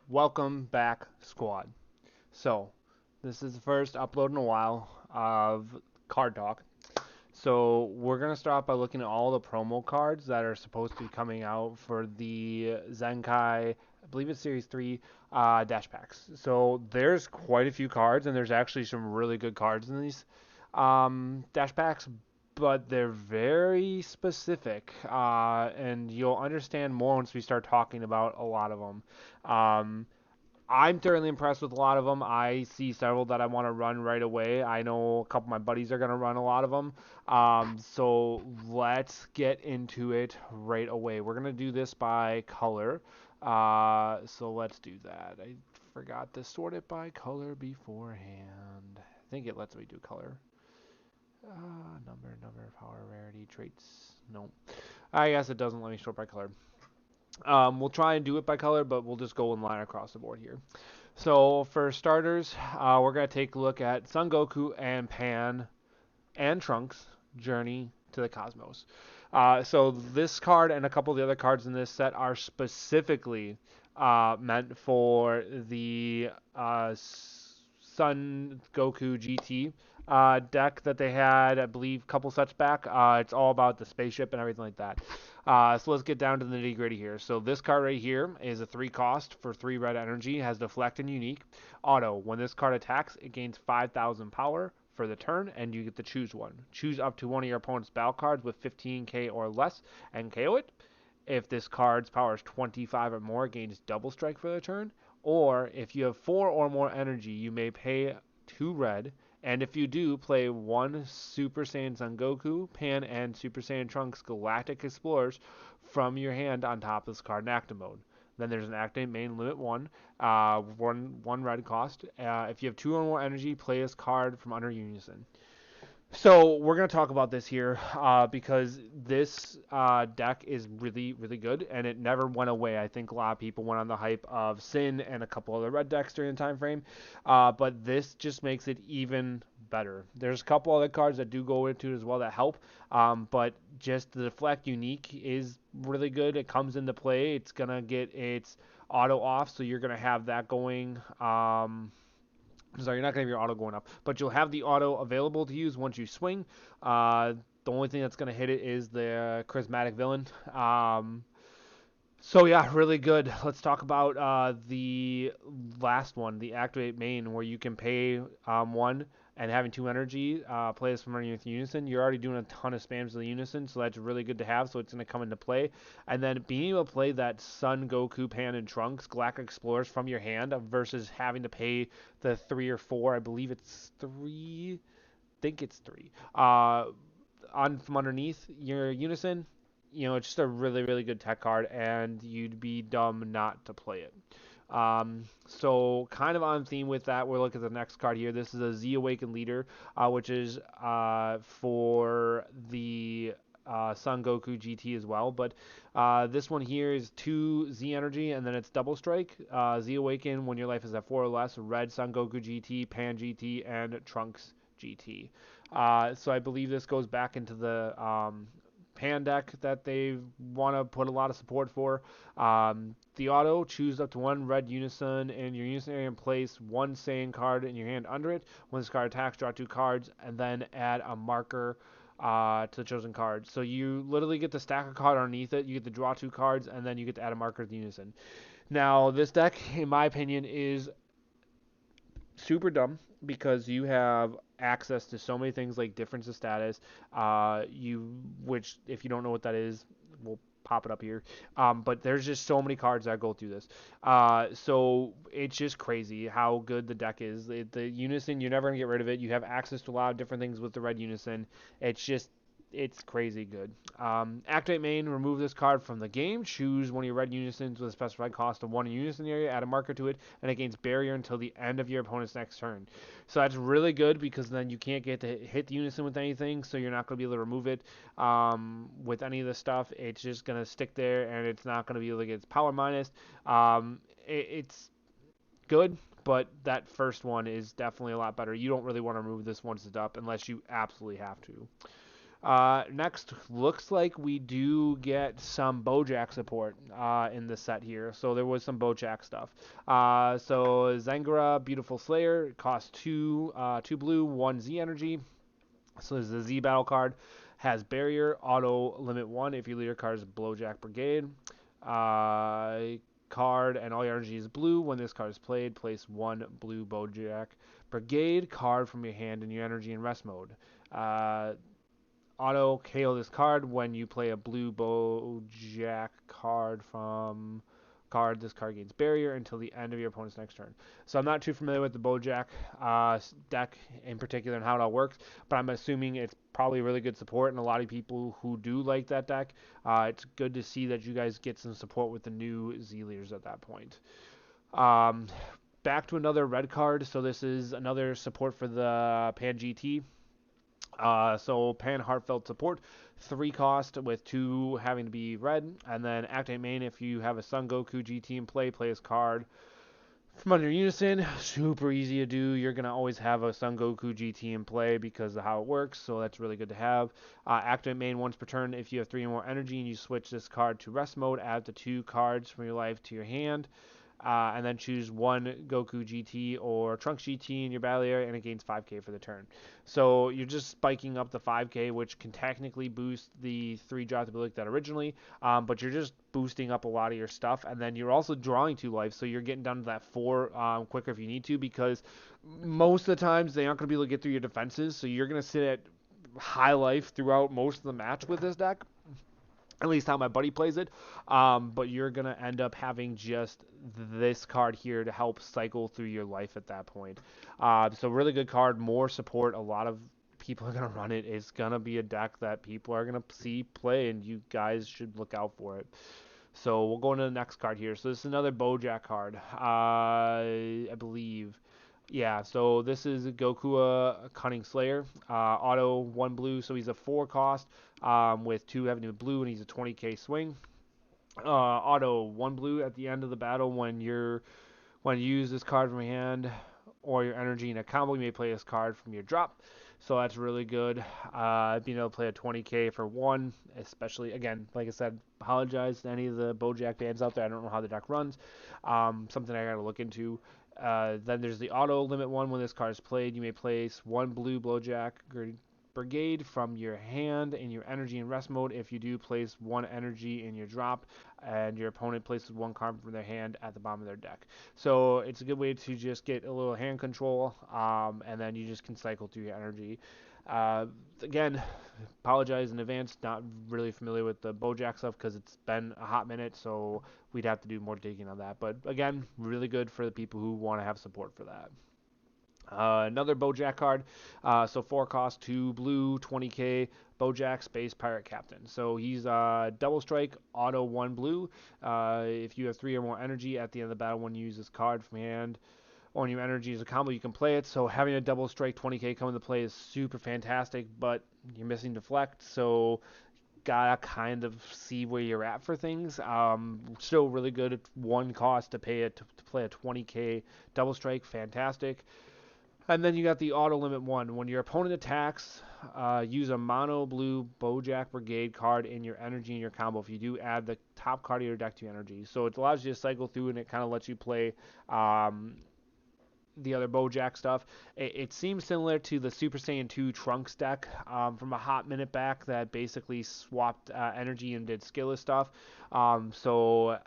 Welcome back, squad. So, this is the first upload in a while of Card Talk. So, we're going to start off by looking at all the promo cards that are supposed to be coming out for the Zenkai, I believe it's Series 3 Dash Packs. So, there's quite a few cards, and there's actually some really good cards in these Dash Packs, but they're very specific, and you'll understand more once we start talking about a lot of them. I'm thoroughly impressed with a lot of them. I see several that I want to run right away. I know a couple of my buddies are going to run a lot of them. So let's get into it right away. We're going to do this by color. So let's do that. I forgot to sort it by color beforehand. I think it lets me do color. Number, power, rarity, traits. No. I guess it doesn't let me sort by color. We'll try and do it by color, but we'll just go in line across the board here. So for starters, we're going to take a look at Son Goku and Pan and Trunks' journey to the cosmos. So this card and a couple of the other cards in this set are specifically meant for the Son Goku GT deck that they had, I believe, a couple sets back. It's all about the spaceship and everything like that. So let's get down to the nitty gritty here. So this card right here is a 3 cost for 3 red energy, has deflect and unique. Auto, when this card attacks, it gains 5,000 power for the turn, and you get to choose one. Choose up to one of your opponent's battle cards with 15k or less and KO it. If this card's power is 25 or more, it gains double strike for the turn. Or if you have 4 or more energy, you may pay 2 red, and if you do, play 1 Super Saiyan Son Goku, Pan, and Super Saiyan Trunks Galactic Explorers from your hand on top of this card in active mode. Then there's an activate main limit 1, one red cost. If you have 2 or more energy, play this card from under Unison. So we're going to talk about this here because this deck is really, really good, and it never went away. I think a lot of people went on the hype of Sin and a couple other red decks during the time frame, but this just makes it even better. There's a couple other cards that do go into it as well that help, but just the Deflect Unique is really good. It comes into play. It's going to get its auto off, so you're going to have that going. Sorry, you're not going to have your auto going up, but you'll have the auto available to use once you swing. The only thing that's going to hit it is the charismatic villain. So yeah, really good. Let's talk about the last one, the activate main, where you can pay 1 and having 2 energy, play this from underneath Unison. You're already doing a ton of spams of the Unison, so that's really good to have. So it's going to come into play, and then being able to play that Sun, Goku, Pan, and Trunks Galactic Explorers from your hand versus having to pay the 3 or 4. I believe it's 3. I think it's 3. On from underneath your Unison, it's just a really, really good tech card, and you'd be dumb not to play it. So kind of on theme with that, we're looking at the next card here. This is a Z Awakened Leader, which is for the Son Goku GT as well. But this one here is 2 Z Energy, and then it's Double Strike. Z Awaken when your life is at 4 or less. Red Son Goku GT, Pan GT, and Trunks GT. So I believe this goes back into the Pan deck that they want to put a lot of support for. The auto, choose up to 1 red Unison in your Unison area and place 1 Saiyan card in your hand under it. When this card attacks, draw 2 cards and then add a marker to the chosen card. So you literally get to stack a card underneath it, you get to draw 2 cards, and then you get to add a marker to the Unison. Now, this deck, in my opinion, is super dumb because you have access to so many things like difference of status, which if you don't know what that is, we'll pop it up here. But there's just so many cards that go through this. So it's just crazy how good the deck is. The Unison, you're never gonna get rid of it. You have access to a lot of different things with the red Unison. It's crazy good. Activate main, remove this card from the game. Choose one of your red Unisons with a specified cost of 1 in Unison area, add a marker to it, and it gains barrier until the end of your opponent's next turn. So that's really good because then you can't get to hit the Unison with anything, so you're not going to be able to remove it with any of the stuff. It's just going to stick there, and it's not going to be able to get its power minus. It's good, but that first one is definitely a lot better. You don't really want to remove this once it's up unless you absolutely have to. Next, looks like we do get some Bojack support in the set here. So there was some Bojack stuff. So Zangara, Beautiful Slayer, costs two blue, one Z energy. So there's the Z battle card. Has barrier, auto limit one if your leader card is Blowjack Brigade. Uh, Card and all your energy is blue. When this card is played, place one blue Bojack Brigade card from your hand in your energy and rest mode. Uh, Auto KO this card when you play a blue Bojack card from card. This card gains barrier until the end of your opponent's next turn. So I'm not too familiar with the Bojack deck in particular and how it all works, but I'm assuming it's probably really good support, and a lot of people who do like that deck, it's good to see that you guys get some support with the new Z leaders at that point. Um, Back to another red card. So this is another support for the Pan GT. So Pan Heartfelt Support, 3 cost with 2 having to be red, and then activate main if you have a Son Goku GT in play, play his card from under Unison. Super easy to do. You're going to always have a Son Goku GT in play because of how it works, so that's really good to have. Activate main once per turn if you have 3 or more energy and you switch this card to rest mode, add the 2 cards from your life to your hand. And then choose one Goku GT or Trunks GT in your battle area, and it gains 5k for the turn. So you're just spiking up the 5k, which can technically boost the 3 drop ability that originally, but you're just boosting up a lot of your stuff, and then you're also drawing 2 life, so you're getting down to that 4 quicker if you need to, because most of the times they aren't going to be able to get through your defenses, so you're going to sit at high life throughout most of the match with this deck, at least how my buddy plays it. But you're going to end up having just this card here to help cycle through your life at that point. So really good card, more support. A lot of people are going to run it. It's going to be a deck that people are going to see play, and you guys should look out for it. So we'll go into the next card here. So this is another Bojack card, I believe. Yeah, so this is Goku Cunning Slayer. Auto 1 blue, so he's a 4 cost with 2 having to be blue, and he's a 20k swing. Auto 1 blue at the end of the battle when you use this card from your hand or your energy in a combo, you may play this card from your drop. So that's really good. Being able to play a 20k for 1, especially, again, like I said, apologize to any of the Bojack fans out there. I don't know how the deck runs. Something I got to look into. Then there's the auto limit 1. When this card is played, you may place 1 blue Bojack Brigade from your hand in your energy and rest mode. If you do, place 1 energy in your drop, and your opponent places 1 card from their hand at the bottom of their deck. So it's a good way to just get a little hand control, and then you just can cycle through your energy. Again, apologize in advance, not really familiar with the Bojack stuff because it's been a hot minute, so we'd have to do more digging on that. But again, really good for the people who want to have support for that. Another Bojack card. So 4 cost, 2 blue, 20k, Bojack Space Pirate Captain. So he's double strike, auto 1 blue. If you have 3 or more energy at the end of the battle when you use this card from hand or your energy as a combo, you can play it. So having a double strike 20k come into play is super fantastic, but you're missing deflect, so gotta kind of see where you're at for things. Still really good at 1 cost to pay it to play a 20k double strike, fantastic. And then you got the auto limit 1. When your opponent attacks, use a mono blue Bojack Brigade card in your energy in your combo. If you do, add the top card of your deck to your energy. So it allows you to cycle through, and it kind of lets you play the other Bojack stuff. It seems similar to the Super Saiyan 2 Trunks deck from a hot minute back that basically swapped energy and did skillless stuff. So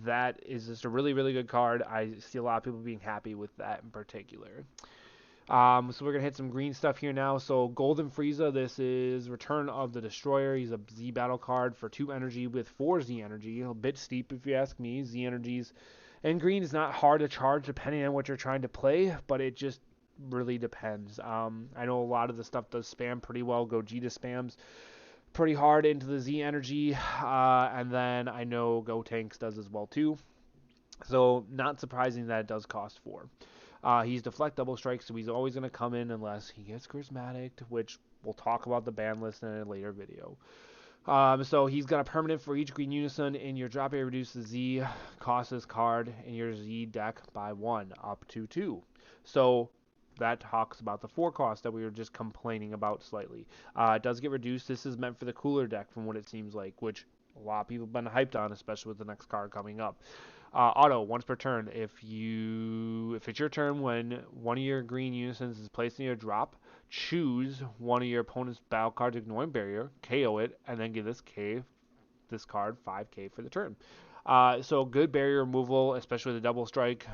that is just a really, really good card. I see a lot of people being happy with that in particular. So we're going to hit some green stuff here now. So Golden Frieza, this is Return of the Destroyer. He's a Z battle card for 2 energy with 4 Z energy. A bit steep if you ask me. Z energies. And green is not hard to charge depending on what you're trying to play, but it just really depends. I know a lot of the stuff does spam pretty well. Gogeta spams pretty hard into the Z energy. And then I know Gotenks does as well too. So not surprising that it does cost 4. He's deflect double strike, so he's always going to come in unless he gets charismatic, which we'll talk about the ban list in a later video. So he's got a permanent for each green unison in your drop area. Reduce the Z cost this card in your Z deck by 1 up to 2. So that talks about the 4 cost that we were just complaining about slightly. It does get reduced. This is meant for the cooler deck from what it seems like, which a lot of people have been hyped on, especially with the next card coming up. Auto, once per turn. If it's your turn when one of your green unisons is placed in your drop, choose one of your opponent's battle cards ignoring barrier, KO it, and then give this card 5k for the turn. So good barrier removal, especially the double strike.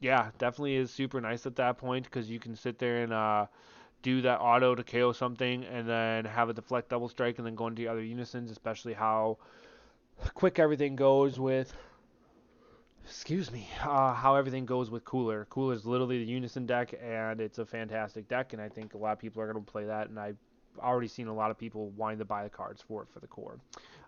Yeah, definitely is super nice at that point because you can sit there and do that auto to KO something and then have it deflect double strike and then go into the other unisons, especially how quick everything goes with. Excuse me, how everything goes with Cooler. Cooler is literally the unison deck, and it's a fantastic deck, and I think a lot of people are going to play that, and I've already seen a lot of people wanting to buy the cards for it for the core.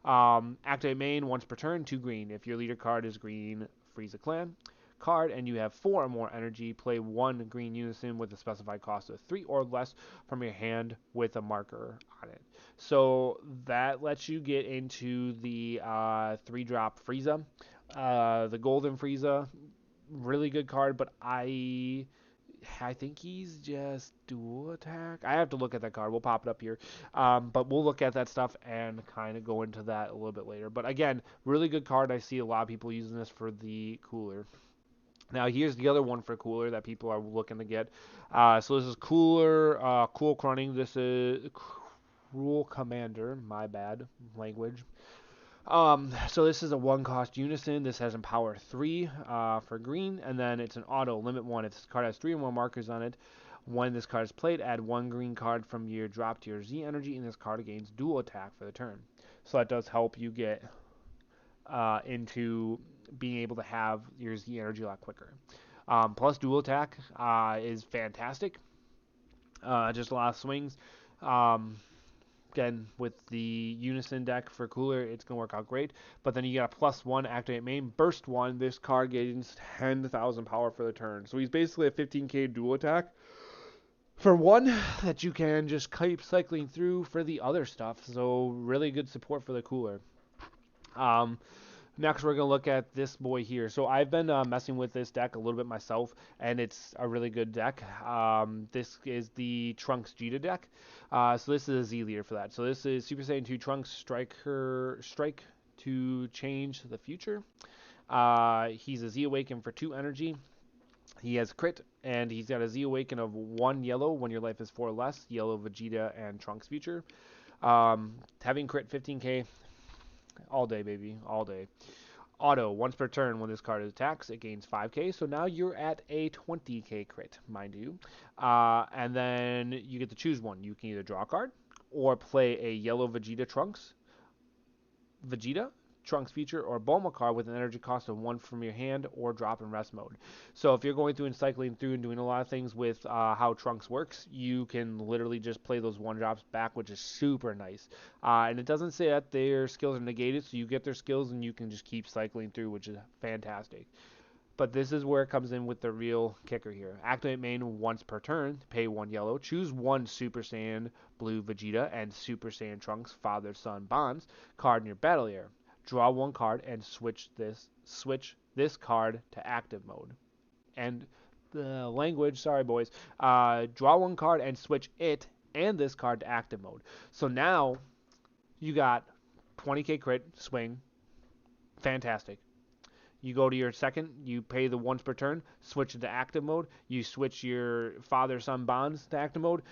Activate main once per turn, 2 green. If your leader card is green, freeze a clan card, and you have 4 or more energy, play 1 green unison with a specified cost of 3 or less from your hand with a marker on it. So that lets you get into the 3-drop Frieza. The Golden Frieza, really good card, but I think he's just dual attack. I have to look at that card. We'll pop it up here. But we'll look at that stuff and kind of go into that a little bit later. But again, really good card. I see a lot of people using this for the cooler. Now here's the other one for cooler that people are looking to get. So this is cooler, cool running. This is Cruel Commander. My bad language. So this is a 1-cost unison. This has Empower 3 for green, and then it's an auto, limit 1. If this card has 3 or more markers on it, when this card is played, add 1 green card from your drop to your Z energy, and this card gains dual attack for the turn. So that does help you get into being able to have your Z energy a lot quicker. Plus dual attack is fantastic. Just a lot of swings. Again, with the Unison deck for cooler, it's going to work out great. But then you got a +1 activate main. Burst 1, this card gains 10,000 power for the turn. So he's basically a 15k dual attack for 1 that you can just keep cycling through for the other stuff. So really good support for the cooler. Next, we're going to look at this boy here. So I've been messing with this deck a little bit myself, and it's a really good deck. This is the Trunks Vegeta deck. So this is a Z leader for that. So this is Super Saiyan 2 Trunks Strike to change the future. He's a Z Awaken for 2 energy. He has crit, and he's got a Z Awaken of 1 yellow when your life is 4 or less. Yellow Vegeta and Trunks future. Having crit 15k. All day, baby. All day. Auto, once per turn when this card attacks, it gains 5k. So now you're at a 20k crit, mind you. And then you get to choose one. You can either draw a card or play a yellow Vegeta Trunks feature, or Bulma card with an energy cost of 1 from your hand, or drop in rest mode. So if you're going through and cycling through and doing a lot of things with how Trunks works, you can literally just play those 1-drops back, which is super nice. And it doesn't say that their skills are negated, so you get their skills and you can just keep cycling through, which is fantastic. But this is where it comes in with the real kicker here. Activate main once per turn, pay 1 yellow, choose 1 Super Saiyan Blue Vegeta and Super Saiyan Trunks Father-Son Bonds card in your battle area. Draw 1 card and switch this card to active mode. And the language, sorry boys, draw 1 card and switch it and this card to active mode. So now you got 20k crit, swing, fantastic. You go to your second, you pay the once per turn, switch it to active mode, you switch your father-son bonds to active mode.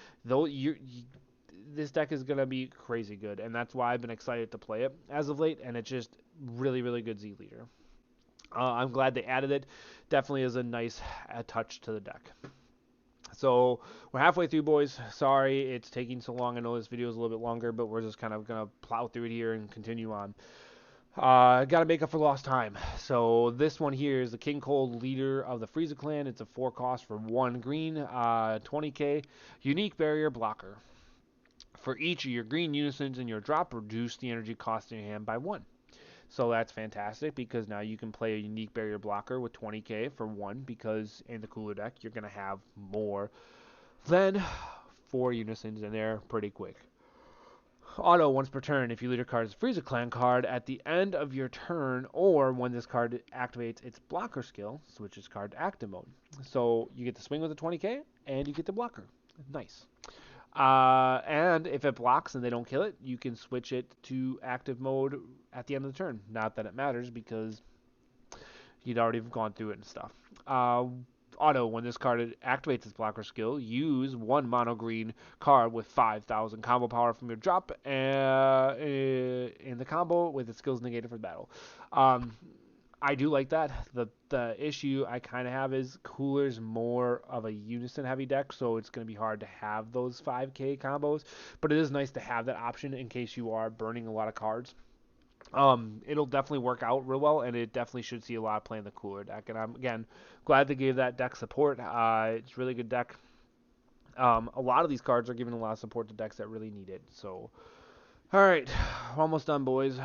This deck is going to be crazy good, and that's why I've been excited to play it as of late, and it's just really, really good Z leader. I'm glad they added it. Definitely is a nice touch to the deck. So we're halfway through, boys. Sorry it's taking so long. I know this video is a little bit longer, but we're just kind of going to plow through it here and continue on. Got to make up for lost time. So this one here is the King Cold leader of the Frieza clan. It's a 4 cost for 1 green, 20k, unique barrier blocker. For each of your green unisons in your drop, reduce the energy cost in your hand by 1. So that's fantastic because now you can play a unique barrier blocker with 20k for 1 because in the cooler deck you're going to have more than 4 unisons in there pretty quick. Auto once per turn. If you lead your card is freeze a clan card at the end of your turn, or when this card activates its blocker skill, switches card to active mode. So you get to swing with a 20k, and you get the blocker. Nice. And if it blocks and they don't kill it, you can switch it to active mode at the end of the turn. Not that it matters because you'd already gone through it and stuff. Uh, Auto, when this card activates its blocker skill, use one mono green card with 5,000 combo power from your drop in the combo with its skills negated for the battle. Um, I do like that. The issue I kind of have is Cooler's more of a unison heavy deck, so it's going to be hard to have those 5k combos, but it is nice to have that option in case you are burning a lot of cards. It'll definitely work out real well, and it definitely should see a lot of play in the Cooler deck. And I'm again glad they gave that deck support. It's a really good deck. A lot of these cards are giving a lot of support to decks that really need it. So, all right, almost done, boys.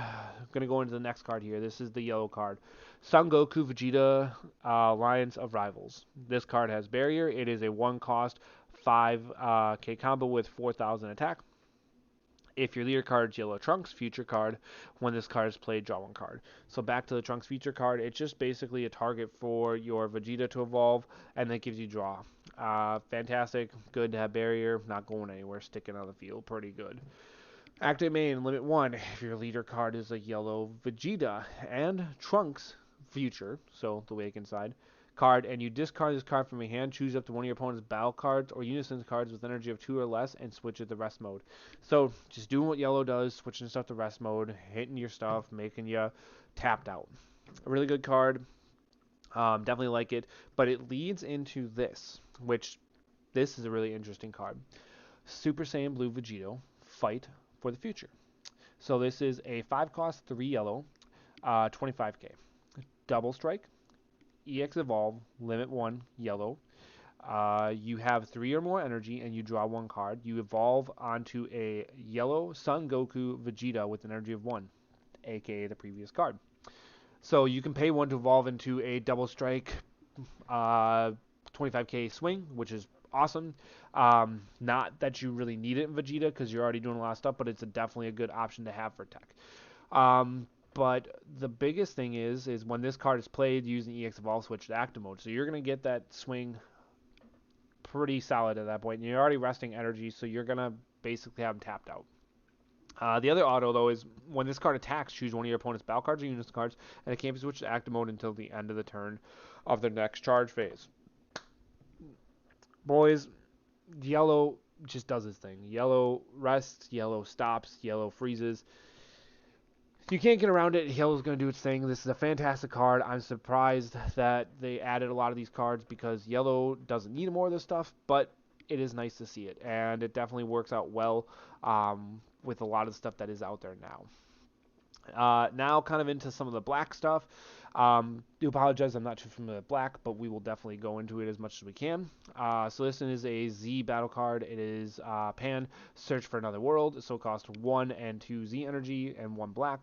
Gonna go into the next card here. This is the yellow card, Son Goku Vegeta Alliance of Rivals. This card has barrier. It is a one cost 5k combo with 4,000 attack. If your leader card is Yellow Trunks, future card, when this card is played, draw one card. So back to the Trunks feature card, it's just basically a target for your Vegeta to evolve, and that gives you draw. Fantastic, good to have barrier, not going anywhere, sticking on the field, pretty good. Active main, limit 1, if your leader card is a Yellow Vegeta, and Trunks future, so the Awakened side, card, and you discard this card from your hand, choose up to one of your opponent's battle cards or unison cards with energy of 2 or less, and switch it to rest mode. So just doing what yellow does, switching stuff to rest mode, hitting your stuff, making you tapped out. A really good card. Definitely like it, but it leads into this, which this is a really interesting card. Super Saiyan Blue Vegito, fight for the future. So this is a 5 cost, 3 yellow, 25k. Double strike, EX Evolve, limit 1, yellow. You have 3 or more energy and you draw 1 card. You evolve onto a yellow Son Goku Vegeta with an energy of 1, aka the previous card. So you can pay 1 to evolve into a double strike 25k swing, which is awesome. Not that you really need it in Vegeta because you're already doing a lot of stuff, but it's definitely a good option to have for tech. But the biggest thing is when this card is played using EX Evolve, switch to active mode. So you're going to get that swing pretty solid at that point. And you're already resting energy, so you're going to basically have them tapped out. The other auto, though, is when this card attacks, choose one of your opponent's battle cards or units cards, and it can't be switched to active mode until the end of the turn of the next charge phase. Boys, yellow just does its thing. Yellow rests, yellow stops, yellow freezes. You can't get around it. Yellow's going to do its thing. This is a fantastic card. I'm surprised that they added a lot of these cards because yellow doesn't need more of this stuff, but it is nice to see it, and it definitely works out well with a lot of the stuff that is out there now. Now kind of into some of the black stuff. Do apologize, I'm not too familiar with black, but we will definitely go into it as much as we can. So this one is a Z battle card. It is Pan, Search for Another World. So it costs 1 and 2 Z energy and 1 black.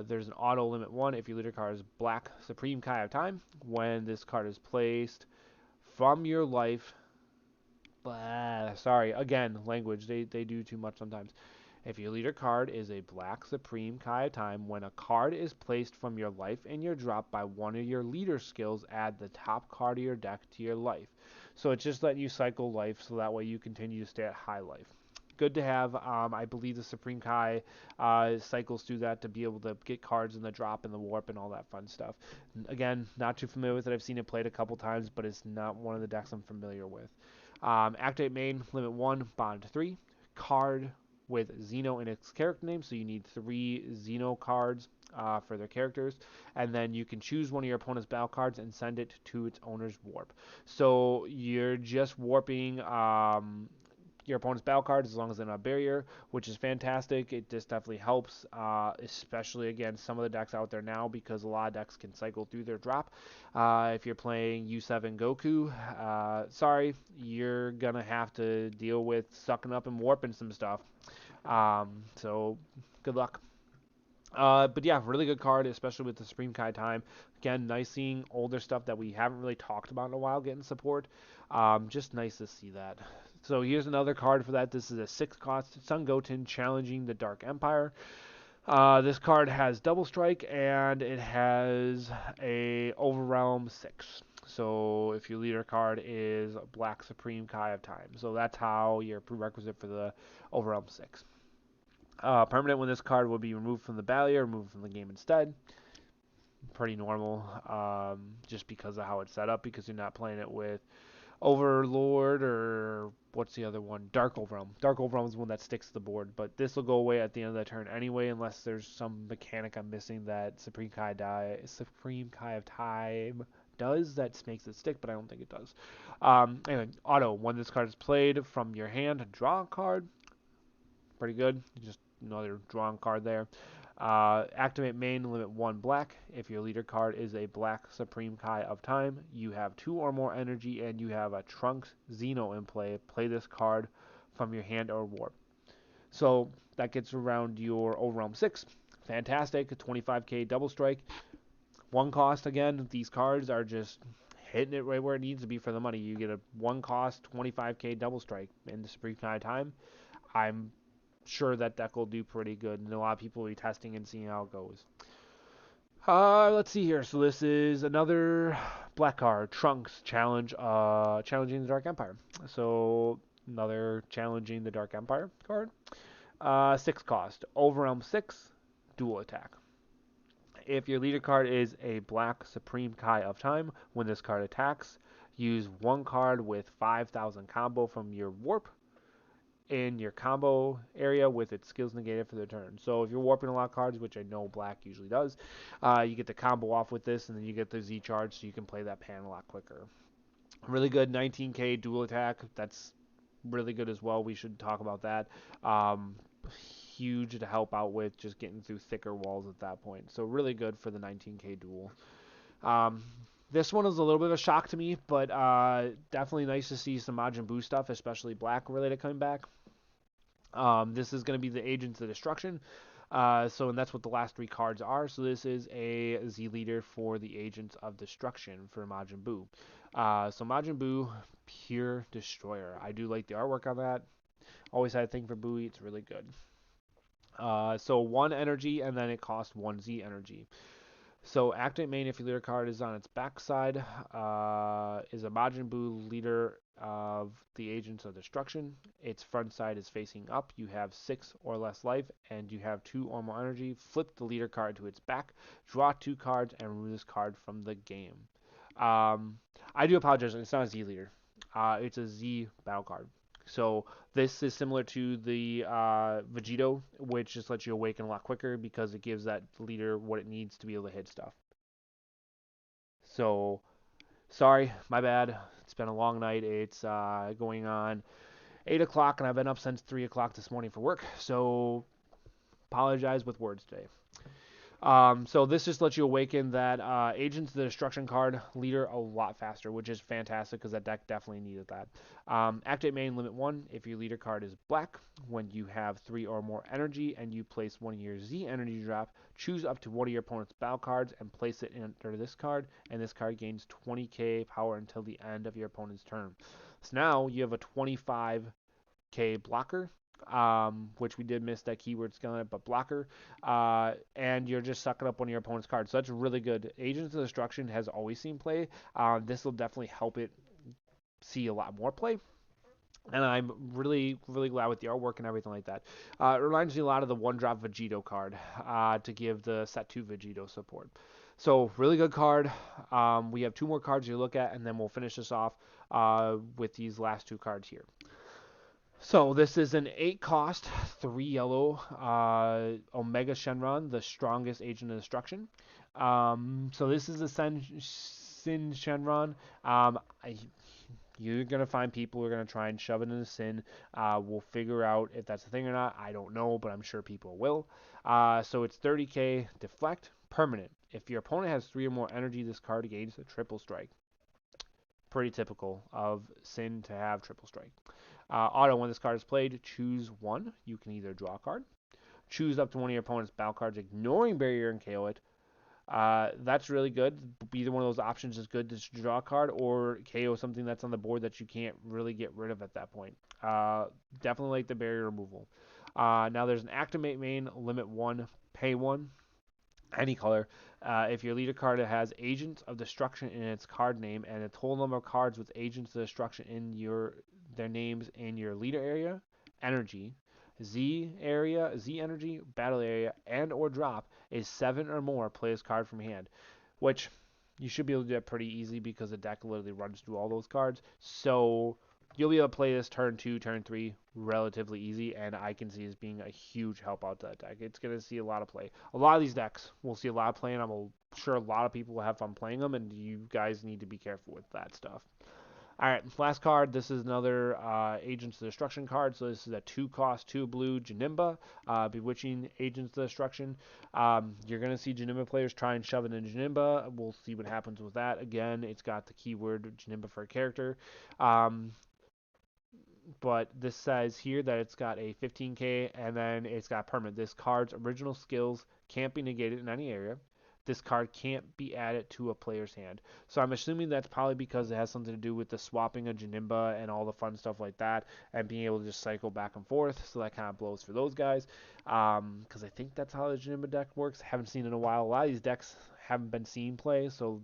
There's an auto limit 1 if your leader card is Black Supreme Kai of Time. When this card is placed from your life... sorry, again, language. They do too much sometimes. If your leader card is a Black Supreme Kai of Time, when a card is placed from your life in your drop by one of your leader skills, add the top card of your deck to your life. So it's just letting you cycle life so that way you continue to stay at high life. Good to have. I believe the Supreme Kai cycles through that to be able to get cards in the drop and the warp and all that fun stuff. Again, not too familiar with it. I've seen it played a couple times, but it's not one of the decks I'm familiar with. Activate main, limit 1, bond 3. Card with Xeno in its character name, so you need 3 Xeno cards for their characters, and then you can choose one of your opponent's battle cards and send it to its owner's warp. So you're just warping your opponent's battle cards as long as they're not barrier, which is fantastic. It just definitely helps, especially against some of the decks out there now, because a lot of decks can cycle through their drop. If you're playing U7 Goku, sorry, you're gonna have to deal with sucking up and warping some stuff. So good luck. But yeah, really good card, especially with the Supreme Kai time. Again, nice seeing older stuff that we haven't really talked about in a while getting support. Just nice to see that. So here's another card for that. This is a 6 cost Sun Goten challenging the Dark Empire. This card has double strike and it has a Overwhelm 6. So if your leader card is Black Supreme Kai of Time. So that's how your prerequisite for the Overwhelm 6. Permanent when this card will be removed from the barrier, removed from the game instead. Pretty normal, just because of how it's set up, because you're not playing it with Overlord or what's the other one? Dark Overwhelm. Dark Overwhelm is one that sticks to the board, but this will go away at the end of the turn anyway, unless there's some mechanic I'm missing that Supreme Kai of Time does that makes it stick, but I don't think it does. Anyway, auto. When this card is played from your hand, draw a card. Pretty good. Just another drawing card there. Activate main, limit 1 black. If your leader card is a Black Supreme Kai of Time, you have 2 or more energy, and you have a Trunks Xeno in play. Play this card from your hand or warp. So that gets around your Overwhelm 6. Fantastic. 25k double strike. 1 cost again. These cards are just hitting it right where it needs to be for the money. You get a 1 cost 25k double strike in the Supreme Kai of Time. I'm sure that deck will do pretty good, and a lot of people will be testing and seeing how it goes. Let's see here. So this is another black card, Trunks challenge, challenging the Dark Empire. So another challenging the Dark Empire card. 6 cost, Overwhelm 6, dual attack. If your leader card is a Black Supreme Kai of Time, when this card attacks, use 1 card with 5,000 combo from your warp in your combo area with its skills negated for the turn. So if you're warping a lot of cards, which I know black usually does, you get the combo off with this, and then you get the Z charge, so you can play that pan a lot quicker. Really good 19k dual attack. That's really good as well. We should talk about that. Huge to help out with just getting through thicker walls at that point. So really good for the 19k duel. This one is a little bit of a shock to me, but definitely nice to see some Majin Buu stuff, especially black related coming back. This is going to be the Agents of Destruction. And that's what the last 3 cards are. So this is a Z leader for the Agents of Destruction for Majin Buu. So Majin Buu, pure destroyer. I do like the artwork on that. Always had a thing for Buu. It's really good. So 1 energy, and then it costs 1 Z energy. So activate main if your leader card is on its backside, is a Majin Buu leader of the Agents of Destruction. Its front side is facing up. You have 6 or less life, and you have 2 or more energy. Flip the leader card to its back, draw 2 cards, and remove this card from the game. I do apologize. It's not a Z leader. It's a Z battle card. So this is similar to the Vegito, which just lets you awaken a lot quicker because it gives that leader what it needs to be able to hit stuff. So, sorry, my bad. It's been a long night. It's going on 8 o'clock, and I've been up since 3 o'clock this morning for work. So, apologize with words today. So this just lets you awaken that Agents of the Destruction card leader a lot faster, which is fantastic because that deck definitely needed that. Activate main limit 1 if your leader card is black. When you have 3 or more energy and you place 1 of your Z energy drop, choose up to one of your opponent's battle cards and place it under this card, and this card gains 20k power until the end of your opponent's turn. So now you have a 25k blocker, which we did miss that keyword skeleton, but blocker, and you're just sucking up one of your opponent's cards. So that's really good. Agents of Destruction has always seen play. This will definitely help it see a lot more play. And I'm really, really glad with the artwork and everything like that. It reminds me a lot of the one-drop Vegito card to give the set 2 Vegito support. So really good card. We have 2 more cards to look at, and then we'll finish this off with these last 2 cards here. So this is an 8 cost, 3 yellow, Omega Shenron, the strongest agent of destruction. So this is a Sin Shenron. You're going to find people who are going to try and shove it into Sin. We'll figure out if that's a thing or not. I don't know, but I'm sure people will. So it's 30k deflect, permanent. If your opponent has 3 or more energy, this card gains a triple strike. Pretty typical of Sin to have triple strike. Auto, when this card is played, choose 1. You can either draw a card, choose up to one of your opponent's battle cards, ignoring barrier and KO it. That's really good. Either one of those options is good to draw a card or KO something that's on the board that you can't really get rid of at that point. Uh, Definitely like the barrier removal. Now there's an activate main, limit 1, pay 1, any color. If your leader card has Agents of Destruction in its card name and a total number of cards with Agents of Destruction in their names in your leader area, energy, Z energy, battle area, and or drop is 7 or more, play this card from hand, which you should be able to do that pretty easy because the deck literally runs through all those cards. So you'll be able to play this turn 2, turn 3 relatively easy, and I can see this being a huge help out to that deck. It's going to see a lot of play. A lot of these decks will see a lot of play, and I'm sure a lot of people will have fun playing them, and you guys need to be careful with that stuff. All right, last card. This is another Agents of Destruction card. So this is a 2-cost, 2 blue Janimba, Bewitching Agents of Destruction. You're going to see Janimba players try and shove it in Janimba. We'll see what happens with that. Again, it's got the keyword Janimba for a character. But this says here that it's got a 15k and then it's got permanent. This card's original skills can't be negated in any area. This card can't be added to a player's hand. So I'm assuming that's probably because it has something to do with the swapping of Janimba and all the fun stuff like that and being able to just cycle back and forth. So that kind of blows for those guys. Because I think that's how the Janimba deck works. Haven't seen it in a while. A lot of these decks haven't been seen play, so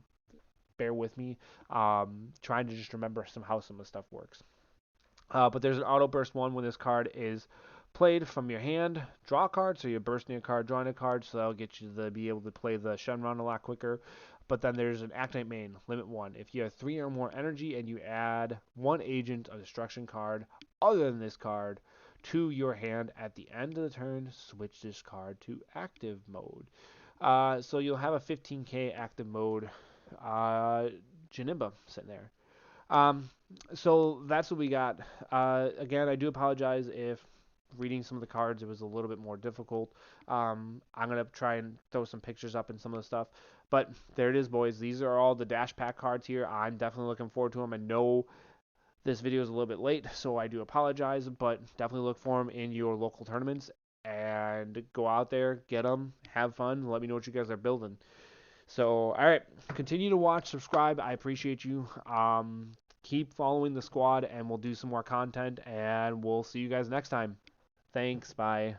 bear with me. Trying to just remember how some of the stuff works. But there's an auto burst one when this card is played from your hand. Draw a card, so you're bursting a card, drawing a card, so that'll get you to be able to play the Shun Run a lot quicker. But then there's an Activate main, limit 1. If you have 3 or more energy and you add 1 Agent of Destruction card other than this card to your hand at the end of the turn, switch this card to active mode. So you'll have a 15k active mode Janimba sitting there. Um, so that's what we got. Again, I do apologize if reading some of the cards it was a little bit more difficult. I'm gonna try and throw some pictures up in some of the stuff. But there it is, boys. These are all the Dash Pack cards here. I'm definitely looking forward to them. I know this video is a little bit late, so I do apologize, but definitely look for them in your local tournaments and go out there, get them, have fun. Let me know what you guys are building. So, all right, continue to watch, subscribe. I appreciate you. Keep following the squad, and we'll do some more content, and we'll see you guys next time. Thanks. Bye.